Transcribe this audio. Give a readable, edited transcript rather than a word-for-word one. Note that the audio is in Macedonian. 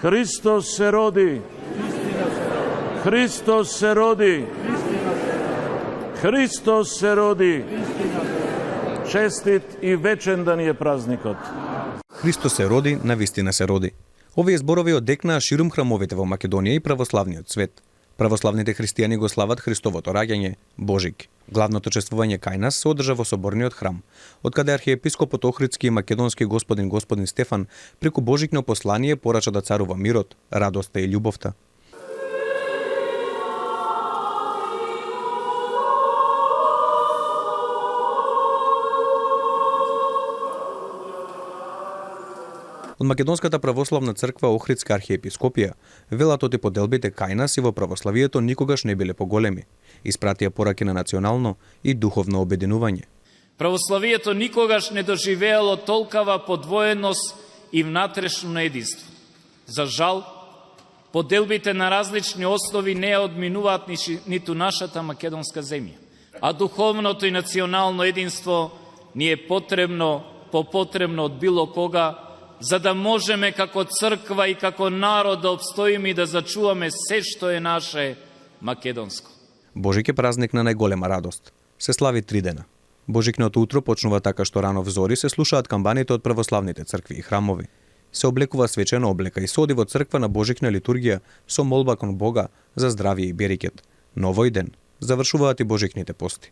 Hristos se rodi. Hristos se rodi. Hristos se rodi. Čestit i večendan je praznikot. Христос се роди, навистина се роди. Овие зборови одекнаа ширум храмовите во Македонија и православниот свет. Православните христијани го слават Христовото раѓање, Божик. Главното чествување кај нас се одржа во соборниот храм, откаде архиепископот Охридски и македонски господин Стефан преку Божикно послание порача да царува мирот, радоста и љубовта. Од Македонската православна црква Охридска архиепископија велат оти поделбите кај нас и во православието никогаш не биле поголеми. Испратија пораки на национално и духовно обединување. Православието никогаш не доживеало толкава подвоеност и внатрешно единство. За жал, поделбите на различни основи не ја одминуваат ниту нашата македонска земја. А духовното и национално единство ни е потребно од било кога, за да можеме како црква и како народ да обстоиме и да зачуваме се што е наше македонско. Божик е празник на најголема радост. Се слави 3 дена. Божикното утро почнува така што рано взори се слушаат камбаните од православните цркви и храмови. Се облекува свечена облека и се оди во црква на Божикна литургија со молба кон Бога за здравје и берекет. Но овој ден завршуваат и Божикните пости.